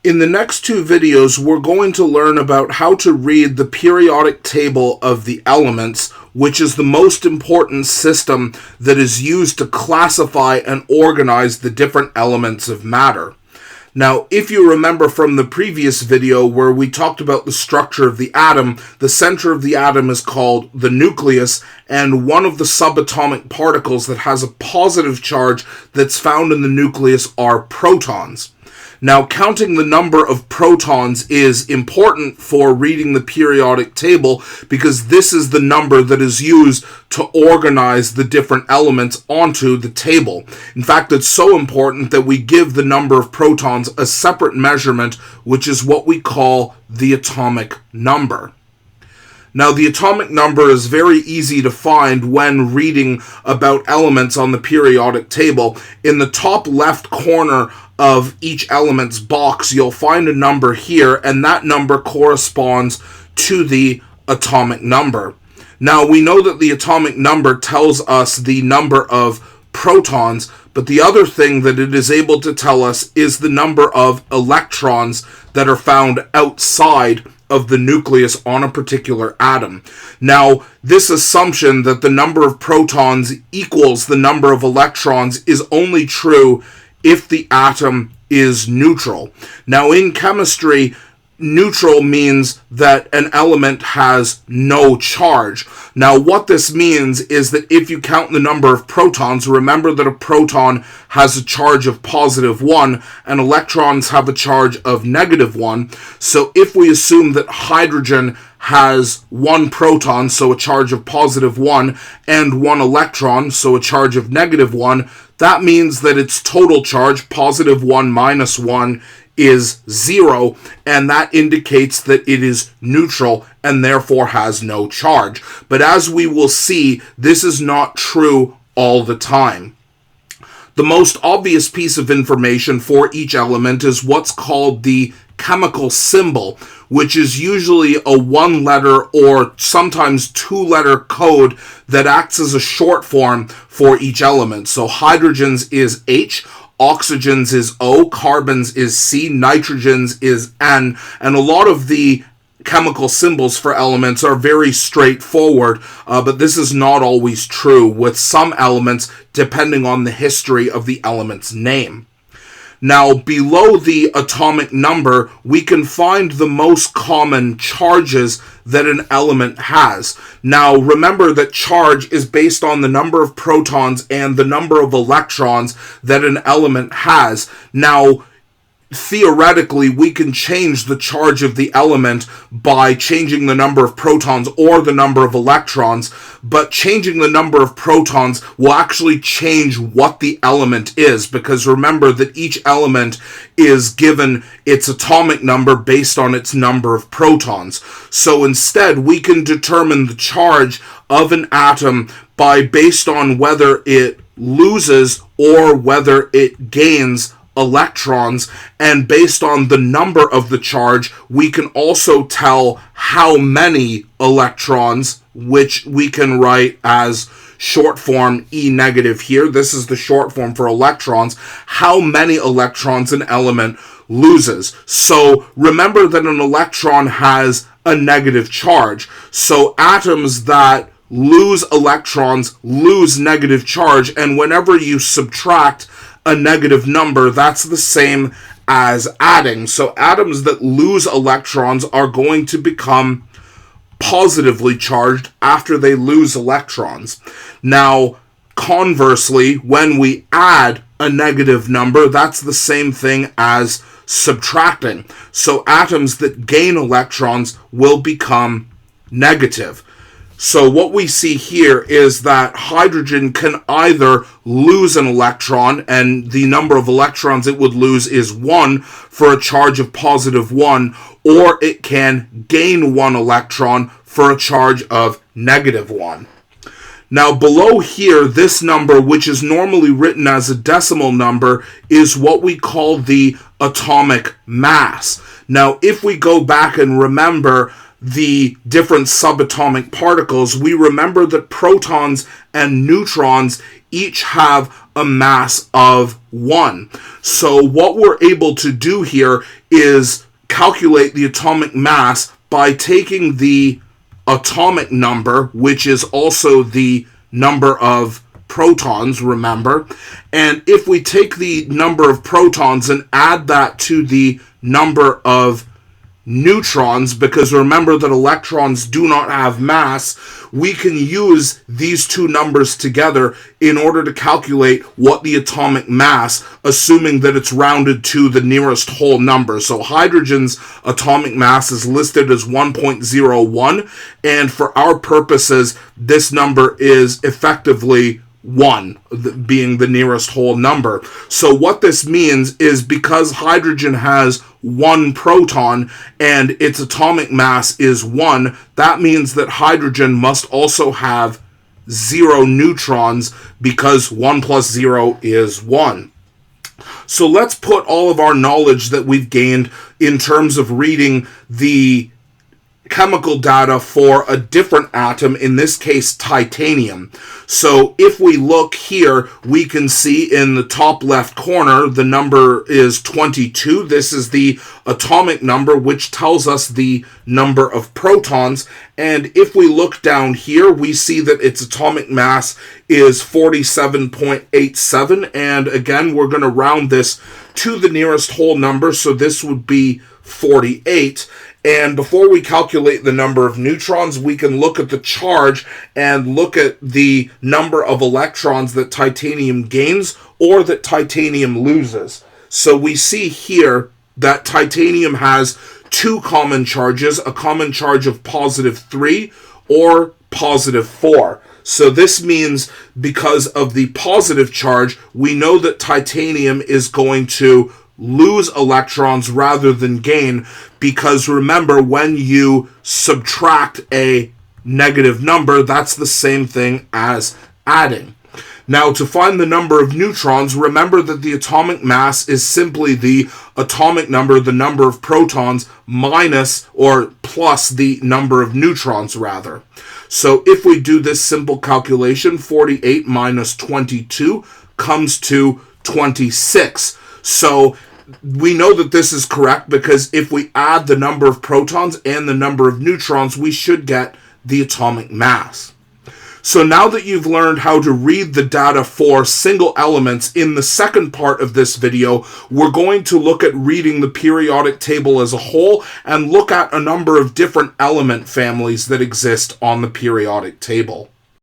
In the next two videos, we're going to learn about how to read the periodic table of the elements, which is the most important system that is used to classify and organize the different elements of matter. Now, if you remember from the previous video where we talked about the structure of the atom, the center of the atom is called the nucleus, and one of the subatomic particles that has a positive charge that's found in the nucleus are protons. Now, counting the number of protons is important for reading the periodic table because this is the number that is used to organize the different elements onto the table. In fact, it's so important that we give the number of protons a separate measurement, which is what we call the atomic number. Now, the atomic number is very easy to find when reading about elements on the periodic table. In the top left corner of each element's box, you'll find a number here, and that number corresponds to the atomic number. Now, we know that the atomic number tells us the number of protons, but the other thing that it is able to tell us is the number of electrons that are found outside of the nucleus on a particular atom. Now, this assumption that the number of protons equals the number of electrons is only true if the atom is neutral. Now, in chemistry, neutral means that an element has no charge. Now, what this means is that if you count the number of protons, remember that a proton has a charge of +1 and electrons have a charge of -1. So if we assume that hydrogen has one proton, so a charge of +1, and one electron, so a charge of -1, that means that its total charge, +1 minus 1, is 0, and that indicates that it is neutral and therefore has no charge. But as we will see, this is not true all the time. The most obvious piece of information for each element is what's called the chemical symbol, which is usually a one-letter or sometimes two-letter code that acts as a short form for each element. So hydrogen's is H, oxygen's is O, carbon's is C, nitrogen's is N, and a lot of the chemical symbols for elements are very straightforward, but this is not always true with some elements depending on the history of the element's name. Now, below the atomic number, we can find the most common charges that an element has. Now, remember that charge is based on the number of protons and the number of electrons that an element has. Now, theoretically, we can change the charge of the element by changing the number of protons or the number of electrons, but changing the number of protons will actually change what the element is, because remember that each element is given its atomic number based on its number of protons. So instead, we can determine the charge of an atom based on whether it loses or whether it gains electrons, and based on the number of the charge, we can also tell how many electrons, which we can write as short form E negative here. This is the short form for electrons. How many electrons an element loses. So remember that an electron has a negative charge. So atoms that lose electrons lose negative charge, and whenever you subtract a negative number, that's the same as adding. So atoms that lose electrons are going to become positively charged after they lose electrons. Now, conversely, when we add a negative number, that's the same thing as subtracting. So atoms that gain electrons will become negative. So what we see here is that hydrogen can either lose an electron, and the number of electrons it would lose is 1 for a charge of +1, or it can gain 1 electron for a charge of -1. Now below here, this number, which is normally written as a decimal number, is what we call the atomic mass. Now if we go back and remember the different subatomic particles, we remember that protons and neutrons each have a mass of 1. So what we're able to do here is calculate the atomic mass by taking the atomic number, which is also the number of protons, remember, and if we take the number of protons and add that to the number of neutrons, because remember that electrons do not have mass, we can use these two numbers together in order to calculate what the atomic mass, assuming that it's rounded to the nearest whole number. So hydrogen's atomic mass is listed as 1.01, and for our purposes, this number is effectively 1, being the nearest whole number. So what this means is because hydrogen has 1 proton and its atomic mass is 1, that means that hydrogen must also have 0 neutrons, because 1 plus 0 is 1. So let's put all of our knowledge that we've gained in terms of reading the chemical data for a different atom, in this case titanium. So if we look here, we can see in the top left corner the number is 22. This is the atomic number, which tells us the number of protons. And if we look down here, we see that its atomic mass is 47.87. And again, we're going to round this to the nearest whole number, so this would be 48. And before we calculate the number of neutrons, we can look at the charge and look at the number of electrons that titanium gains or that titanium loses. So we see here that titanium has 2 common charges, a common charge of +3 or +4. So this means because of the positive charge, we know that titanium is going to lose electrons rather than gain, because remember, when you subtract a negative number, that's the same thing as adding. Now, to find the number of neutrons, remember that the atomic mass is simply the atomic number, the number of protons, minus or plus the number of neutrons, rather. So if we do this simple calculation, 48 minus 22 comes to 26. So we know that this is correct because if we add the number of protons and the number of neutrons, we should get the atomic mass. So now that you've learned how to read the data for single elements, in the second part of this video, we're going to look at reading the periodic table as a whole and look at a number of different element families that exist on the periodic table.